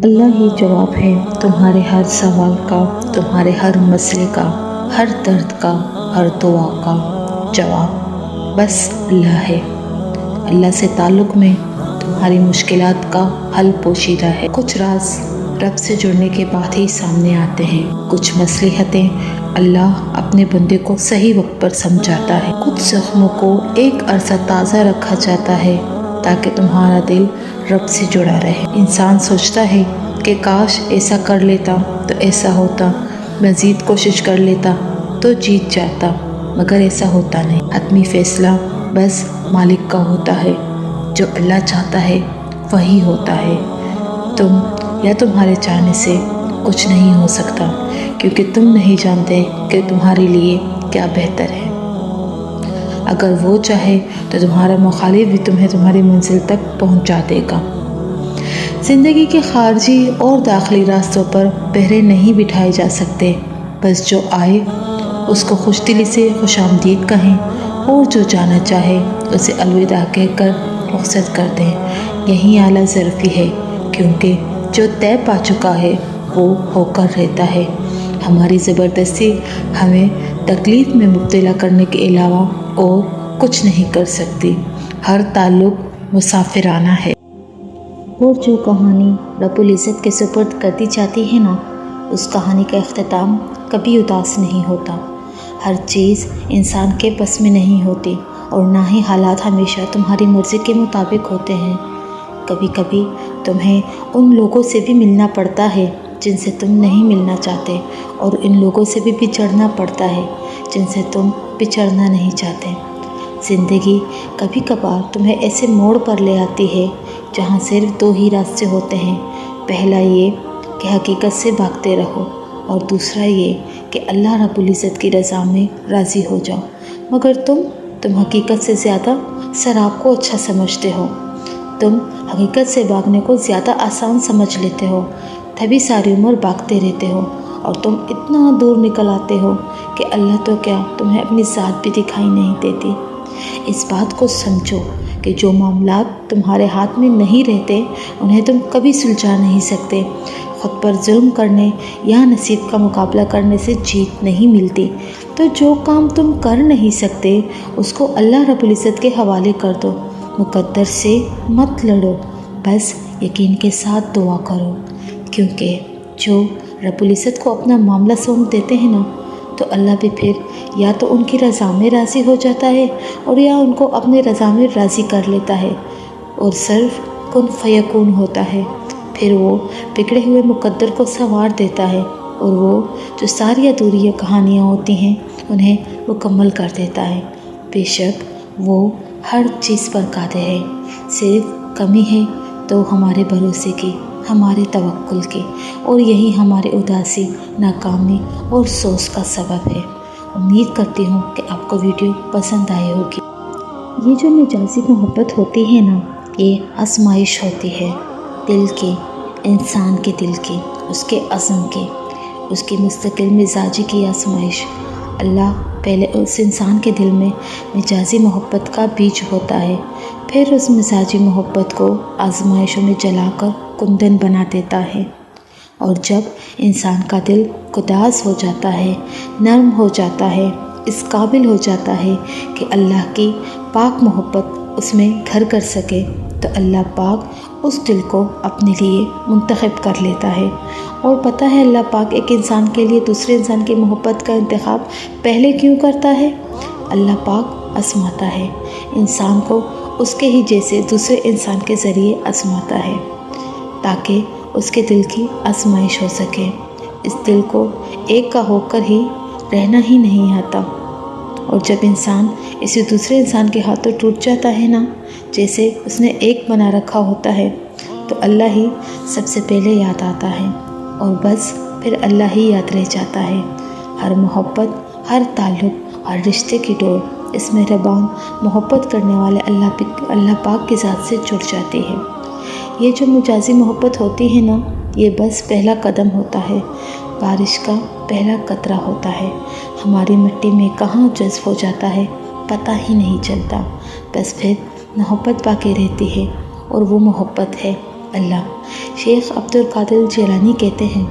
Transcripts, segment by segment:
اللہ ہی جواب ہے تمہارے ہر سوال کا، تمہارے ہر مسئلے کا، ہر درد کا، ہر دعا کا جواب بس اللہ ہے۔ اللہ سے تعلق میں تمہاری مشکلات کا حل پوشیدہ ہے۔ کچھ راز رب سے جڑنے کے بعد ہی سامنے آتے ہیں، کچھ مصلحتیں اللہ اپنے بندے کو صحیح وقت پر سمجھاتا ہے، کچھ زخموں کو ایک عرصہ تازہ رکھا جاتا ہے تاکہ تمہارا دل رب سے جڑا رہے۔ انسان سوچتا ہے کہ کاش ایسا کر لیتا تو ایسا ہوتا، مزید کوشش کر لیتا تو جیت جاتا، مگر ایسا ہوتا نہیں۔ حتمی فیصلہ بس مالک کا ہوتا ہے، جو اللہ چاہتا ہے وہی ہوتا ہے۔ تم یا تمہارے چاہنے سے کچھ نہیں ہو سکتا، کیونکہ تم نہیں جانتے کہ تمہارے لیے کیا بہتر ہے۔ اگر وہ چاہے تو تمہارا مخالف بھی تمہیں تمہاری منزل تک پہنچا دے گا۔ زندگی کے خارجی اور داخلی راستوں پر پہرے نہیں بٹھائے جا سکتے، بس جو آئے اس کو خوش دلی سے خوش آمدید کہیں، اور جو جانا چاہے اسے الوداع کہہ کر رخصت کر دیں۔ یہی اعلیٰ ظرفی ہے، کیونکہ جو طے پا چکا ہے وہ ہو کر رہتا ہے۔ ہماری زبردستی ہمیں تکلیف میں مبتلا کرنے کے علاوہ اور کچھ نہیں کر سکتی۔ ہر تعلق مسافرانہ ہے، اور جو کہانی رب العزت کے سپرد کر دی جاتی ہے نا، اس کہانی کا اختتام کبھی اداس نہیں ہوتا۔ ہر چیز انسان کے بس میں نہیں ہوتی، اور نہ ہی حالات ہمیشہ تمہاری مرضی کے مطابق ہوتے ہیں۔ کبھی کبھی تمہیں ان لوگوں سے بھی ملنا پڑتا ہے جن سے تم نہیں ملنا چاہتے، اور ان لوگوں سے بھی بچھڑنا پڑتا ہے جن سے تم بچھڑنا نہیں چاہتے۔ زندگی کبھی کبھار تمہیں ایسے موڑ پر لے آتی ہے جہاں صرف دو ہی راستے ہوتے ہیں، پہلا یہ کہ حقیقت سے بھاگتے رہو، اور دوسرا یہ کہ اللہ رب العزت کی رضا میں راضی ہو جاؤ۔ مگر تم حقیقت سے زیادہ سراب کو اچھا سمجھتے ہو، تم حقیقت سے بھاگنے کو زیادہ آسان سمجھ لیتے ہو، تبھی ساری عمر بھاگتے رہتے ہو، اور تم اتنا دور نکل آتے ہو کہ اللہ تو کیا تمہیں اپنی ذات بھی دکھائی نہیں دیتی۔ اس بات کو سمجھو کہ جو معاملات تمہارے ہاتھ میں نہیں رہتے انہیں تم کبھی سلجھا نہیں سکتے۔ خود پر ظلم کرنے یا نصیب کا مقابلہ کرنے سے جیت نہیں ملتی، تو جو کام تم کر نہیں سکتے اس کو اللہ رب العزت کے حوالے کر دو۔ مقدر سے مت لڑو، بس یقین کے ساتھ دعا کرو، کیونکہ جو رب العزت کو اپنا معاملہ سونپ دیتے ہیں نا، تو اللہ بھی پھر یا تو ان کی رضا میں راضی ہو جاتا ہے، اور یا ان کو اپنے رضا میں راضی کر لیتا ہے، اور صرف کن فیکون ہوتا ہے۔ پھر وہ بگڑے ہوئے مقدر کو سنوار دیتا ہے، اور وہ جو ساری ادھوری کہانیاں ہوتی ہیں انہیں مکمل کر دیتا ہے۔ بے شک وہ ہر چیز پر قادر ہے، صرف کمی ہے تو ہمارے بھروسے کی، ہمارے توکل کی، اور یہی ہمارے اداسی، ناکامی اور سوز کا سبب ہے۔ امید کرتی ہوں کہ آپ کو ویڈیو پسند آئی ہوگی۔ یہ جو مجازی محبت ہوتی ہے نا، یہ آزمائش ہوتی ہے دل کی، انسان کے دل کی، اس کے عزم کی، اس کی مستقل مزاجی کی آزمائش۔ اللہ پہلے اس انسان کے دل میں مجازی محبت کا بیج ہوتا ہے، پھر اس مزاجی محبت کو آزمائشوں میں جلا کر کندن بنا دیتا ہے، اور جب انسان کا دل گداز ہو جاتا ہے، نرم ہو جاتا ہے، اس قابل ہو جاتا ہے کہ اللہ کی پاک محبت اس میں گھر کر سکے، تو اللہ پاک اس دل کو اپنے لیے منتخب کر لیتا ہے۔ اور پتہ ہے اللہ پاک ایک انسان کے لیے دوسرے انسان کی محبت کا انتخاب پہلے کیوں کرتا ہے؟ اللہ پاک آزماتا ہے انسان کو اس کے ہی جیسے دوسرے انسان کے ذریعے آزماتا ہے، تاکہ اس کے دل کی آزمائش ہو سکے۔ اس دل کو ایک کا ہو کر ہی رہنا ہی نہیں آتا، اور جب انسان اسے دوسرے انسان کے ہاتھوں ٹوٹ جاتا ہے نا، جیسے اس نے ایک بنا رکھا ہوتا ہے، تو اللہ ہی سب سے پہلے یاد آتا ہے، اور بس پھر اللہ ہی یاد رہ جاتا ہے۔ ہر محبت، ہر تعلق، ہر رشتے کی ڈور اس مہربان محبت کرنے والے اللہ پاک کی ذات سے جڑ جاتی ہے۔ یہ جو مجازی محبت ہوتی ہے نا، یہ بس پہلا قدم ہوتا ہے، بارش کا پہلا قطرہ ہوتا ہے۔ ہماری مٹی میں کہاں جذب ہو جاتا ہے پتہ ہی نہیں چلتا، بس پھر محبت باقی رہتی ہے، اور وہ محبت ہے اللہ۔ شیخ عبد القادر جیلانی کہتے ہیں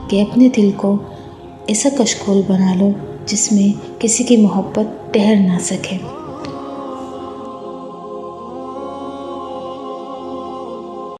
کہ اپنے دل کو ایسا کشکول بنا لو جس میں کسی کی محبت ٹھہر نہ سکے۔